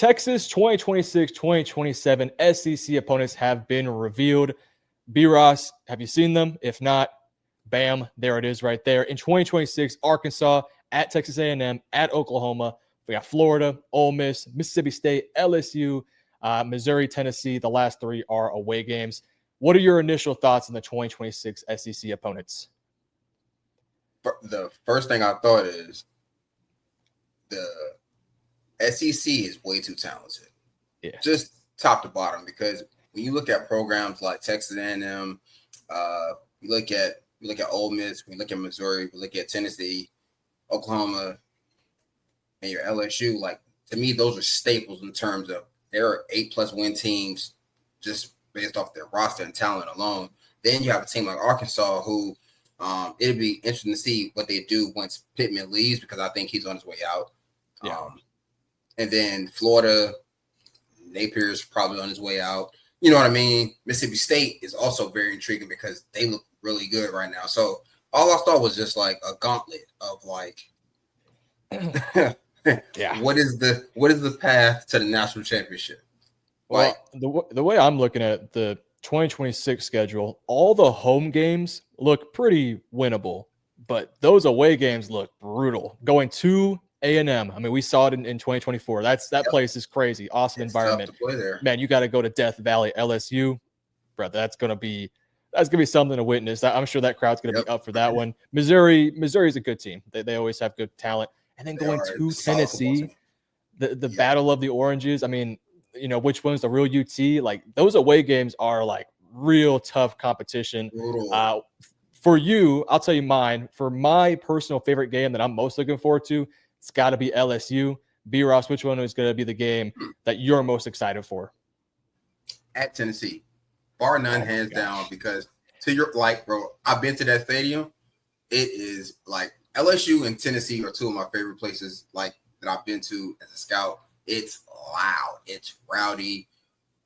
Texas 2026-2027 SEC opponents have been revealed. B-Ross, have you seen them? If not, bam, there it is right there. In 2026, Arkansas at Texas A&M, at Oklahoma. We got Florida, Ole Miss, Mississippi State, LSU, Missouri, Tennessee. The last three are away games. What are your initial thoughts on the 2026 SEC opponents? The first thing I thought is the SEC is way too talented. Yeah. Just top to bottom, because when you look at programs like Texas A&M, we look at Ole Miss, we look at Missouri, we look at Tennessee, Oklahoma, and your LSU. Like, to me, those are staples in terms of their 8+ win teams, just based off their roster and talent alone. Then you have a team like Arkansas, who it'd be interesting to see what they do once Pittman leaves, because I think he's on his way out. Yeah. And then Florida, Napier's probably on his way out. You know what I mean? Mississippi State is also very intriguing because they look really good right now. So all I thought was just like a gauntlet of like, yeah, what is the path to the national championship? Well, the way I'm looking at the 2026 schedule, all the home games look pretty winnable, but those away games look brutal. Going to A&M, I mean, we saw it in 2024. That place is crazy. Awesome environment. Tough to play there. Man, you got to go to Death Valley. LSU, bro, that's gonna be something to witness. I'm sure that crowd's gonna be up for that one. Missouri's a good team. They always have good talent. And then going to Tennessee, the Battle of the Oranges. I mean, you know, which one's the real UT? Like, those away games are like real tough competition. For you, I'll tell you mine. For my personal favorite game that I'm most looking forward to, it's got to be LSU. B-Ross, which one is going to be the game that you're most excited for? At Tennessee, bar none, hands down, because to your, like, bro, I've been to that stadium. It is like LSU and Tennessee are two of my favorite places, like, that I've been to as a scout. It's loud, it's rowdy,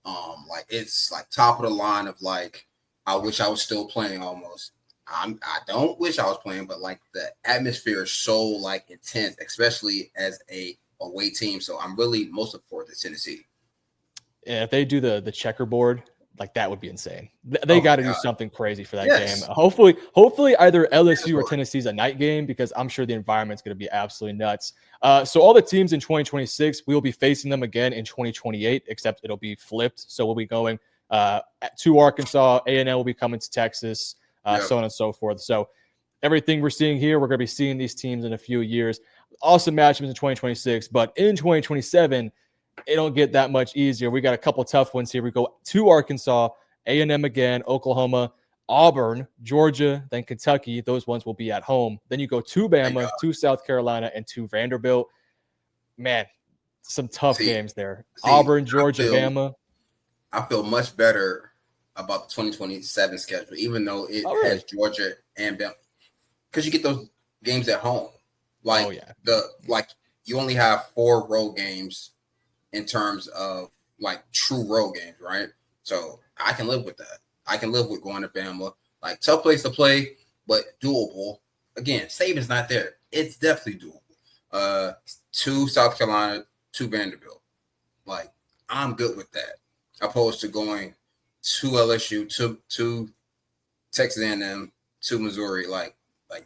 like, it's like top of the line of like, I wish I was still playing almost. I don't wish I was playing, but like the atmosphere is so like intense, especially as a away team. So I'm really most looking forward to Tennessee. Yeah, if they do the checkerboard, like, that would be insane. They got to do something crazy for that game. Hopefully either LSU or Tennessee's a night game, because I'm sure the environment's going to be absolutely nuts. So all the teams in 2026, we will be facing them again in 2028, except it'll be flipped. So we'll be going to Arkansas, A&M will be coming to Texas, so on and so forth. So everything we're seeing here, we're going to be seeing these teams in a few years. Awesome matchups in 2026, but in 2027, it don't get that much easier. We got a couple tough ones here. We go to Arkansas, A&M again, Oklahoma, Auburn, Georgia, then Kentucky. Those ones will be at home. Then you go to Bama, to South Carolina, and to Vanderbilt. Man, some tough games there. Auburn, Georgia, Bama. I feel much better about the 2027 schedule, even though it has Georgia and Bama, because you get those games at home. Like, you only have 4 road games in terms of like true road games, right? So I can live with that. I can live with going to Bama. Like, tough place to play, but doable. Again, Saban's not there. It's definitely doable. To South Carolina, to Vanderbilt. Like, I'm good with that. Opposed to going to LSU, to Texas A&M, to Missouri. Like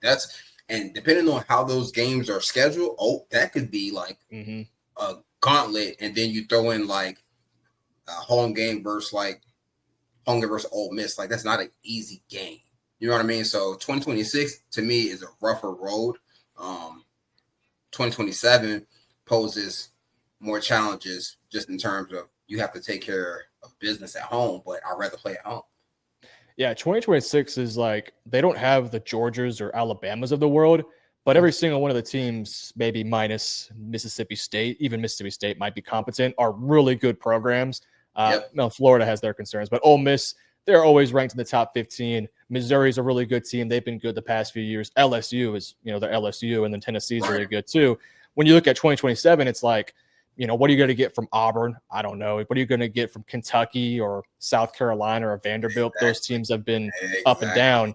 that's, and depending on how those games are scheduled, that could be like a gauntlet, and then you throw in like a home game versus Ole Miss. Like, that's not an easy game. You know what I mean? So 2026 to me is a rougher road. 2027 poses more challenges, just in terms of you have to take care of business at home, but I'd rather play at home. Yeah, 2026 is like, they don't have the Georgias or Alabamas of the world, but every single one of the teams, maybe minus Mississippi State, even Mississippi State might be competent, are really good programs. No, Florida has their concerns, but Ole Miss, they're always ranked in the top 15. Missouri's a really good team. They've been good the past few years. LSU is, they're LSU, and then Tennessee's really good too. When you look at 2027, it's like, what are you going to get from Auburn? I don't know. What are you going to get from Kentucky or South Carolina or Vanderbilt? Those teams have been up and down.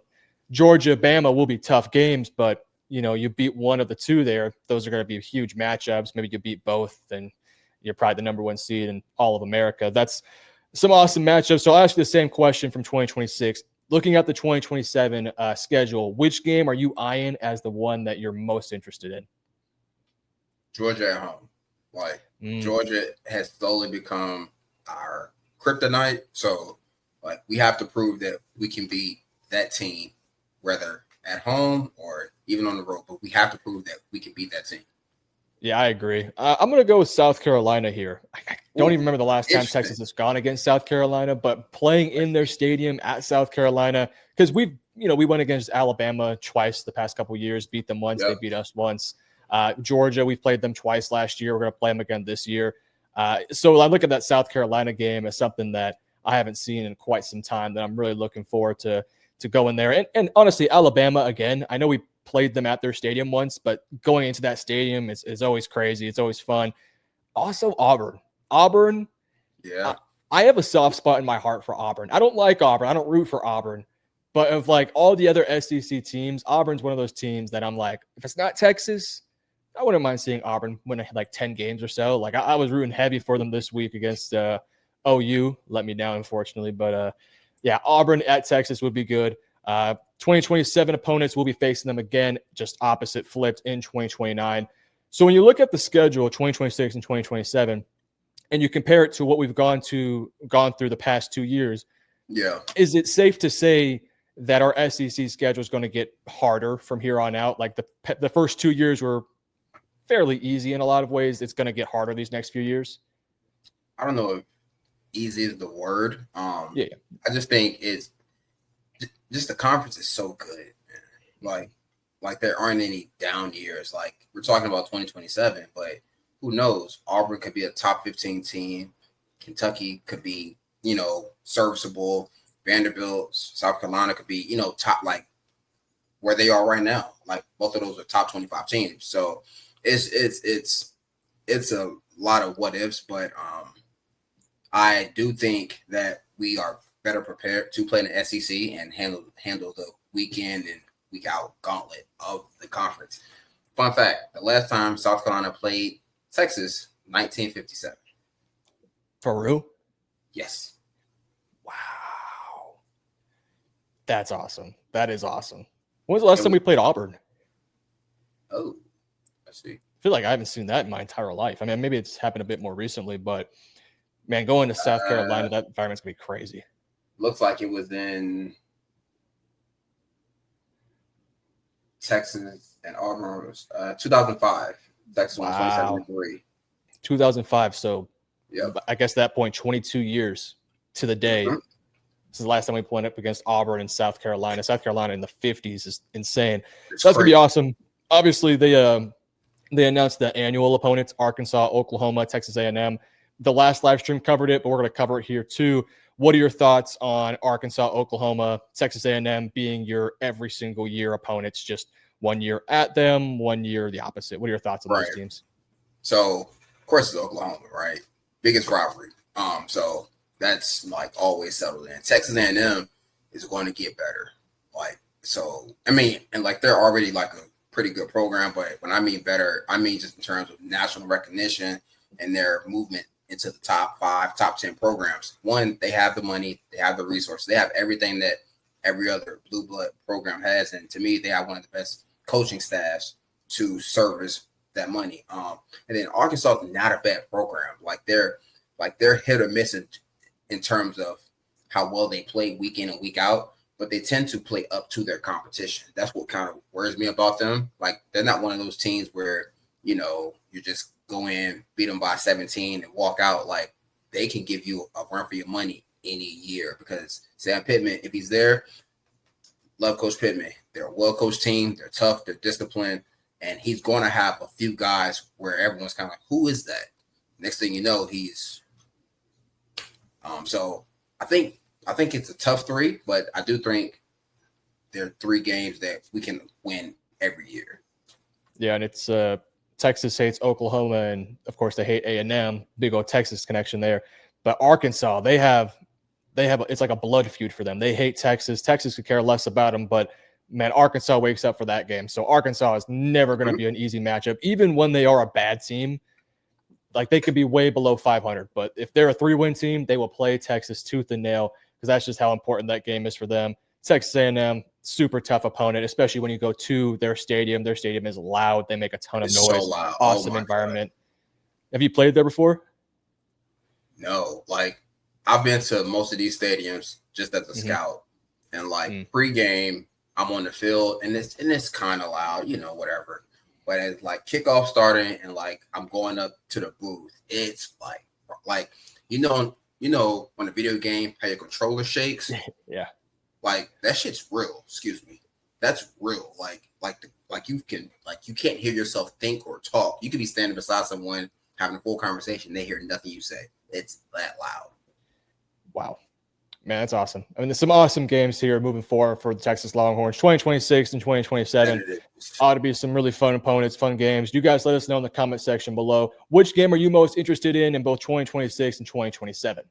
Georgia, Bama will be tough games, but you beat one of the two there. Those are going to be huge matchups. Maybe you beat both, and you're probably the number 1 seed in all of America. That's some awesome matchups. So I'll ask you the same question from 2026. Looking at the 2027 schedule, which game are you eyeing as the one that you're most interested in? Georgia at home. Georgia has slowly become our kryptonite. So, we have to prove that we can beat that team, whether at home or even on the road. But we have to prove that we can beat that team. Yeah, I agree. I'm going to go with South Carolina here. I don't even remember the last time Texas has gone against South Carolina, but playing in their stadium at South Carolina, because we went against Alabama twice the past couple of years, beat them once, They beat us once. Georgia, we played them twice last year. We're going to play them again this year. So I look at that South Carolina game as something that I haven't seen in quite some time that I'm really looking forward to go in there. And honestly, Alabama, again, I know we played them at their stadium once, but going into that stadium is always crazy. It's always fun. Also, Auburn. Yeah. I have a soft spot in my heart for Auburn. I don't like Auburn. I don't root for Auburn. But of all the other SEC teams, Auburn's one of those teams that I'm like, if it's not Texas, I wouldn't mind seeing Auburn win 10 games or so. I was rooting heavy for them this week against OU. Let me down, unfortunately. But yeah, Auburn at Texas would be good. 2027 opponents will be facing them again, just opposite flipped in 2029. So when you look at the schedule, 2026 and 2027, and you compare it to what we've gone through the past 2 years, is it safe to say that our SEC schedule is going to get harder from here on out? The first 2 years were fairly easy in a lot of ways. It's going to get harder these next few years. I don't know if easy is the word. I just think it's just the conference is so good, man. Like there aren't any down years. We're talking about 2027, but who knows? Auburn could be a top 15 team. Kentucky could be, serviceable. Vanderbilt, South Carolina could be, top where they are right now. Both of those are top 25 teams. So it's a lot of what ifs, but I do think that we are better prepared to play in the SEC and handle the week in and week out gauntlet of the conference. Fun fact, the last time South Carolina played Texas, 1957. For real? Yes. Wow. That's awesome. That is awesome. When was the last time we played Auburn? Oh, I see. I feel like I haven't seen that in my entire life. I mean, maybe it's happened a bit more recently, but man, going to South Carolina, that environment's going to be crazy. Looks like it was in Texas and Auburn. 2005. Texas won 27-3. 2005. So I guess at that point, 22 years to the day. Mm-hmm. This is the last time we played up against Auburn and South Carolina. South Carolina in the 50s is insane. So that's going to be awesome. Obviously, they announced the annual opponents, Arkansas, Oklahoma, Texas A&M. The last live stream covered it, but we're going to cover it here too. What are your thoughts on Arkansas, Oklahoma, Texas A&M being your every single year opponents? Just 1 year at them, 1 year the opposite. What are your thoughts on those teams? So, of course, it's Oklahoma, right? Biggest rivalry. So that's always settled in. Texas A&M is going to get better. They're already a pretty good program, but when I mean better, I mean just in terms of national recognition and their movement into the top 5, top 10 programs. One, they have the money, they have the resources, they have everything that every other blue blood program has. And to me, they have one of the best coaching staffs to service that money. And then Arkansas is not a bad program. They're hit or miss in terms of how well they play week in and week out, but they tend to play up to their competition. That's what kind of worries me about them. They're not one of those teams where, you just go in, beat them by 17 and walk out. They can give you a run for your money any year because Sam Pittman, if he's there, love Coach Pittman. They're a well-coached team. They're tough. They're disciplined. And he's going to have a few guys where everyone's kind of who is that? Next thing you know, he's so I think it's a tough 3, but I do think there are 3 games that we can win every year. Yeah, and it's Texas hates Oklahoma, and of course they hate A&M. Big old Texas connection there. But Arkansas, they have it's like a blood feud for them. They hate Texas. Texas could care less about them, but man, Arkansas wakes up for that game. So Arkansas is never going to be an easy matchup, even when they are a bad team. like they could be way below 500, but if they're a 3-win team, they will play Texas tooth and nail because that's just how important that game is for them. Texas A&M, super tough opponent, especially when you go to their stadium. Their stadium is loud. They make a ton of noise. So loud. Awesome environment. God. Have you played there before? No. Like, I've been to most of these stadiums just as a scout. And, like, pre-game, I'm on the field, and it's kind of loud, you know, whatever. But as, like, kickoff starting and, like, I'm going up to the booth, it's, like you know, on a video game, how your controller shakes? Yeah. Like, that shit's real. Excuse me. That's real. You can't hear yourself think or talk. You could be standing beside someone having a full conversation. They hear nothing you say. It's that loud. Wow. Man, that's awesome. I mean, there's some awesome games here moving forward for the Texas Longhorns. 2026 and 2027 ought to be some really fun opponents, fun games. You guys let us know in the comment section below which game are you most interested in both 2026 and 2027.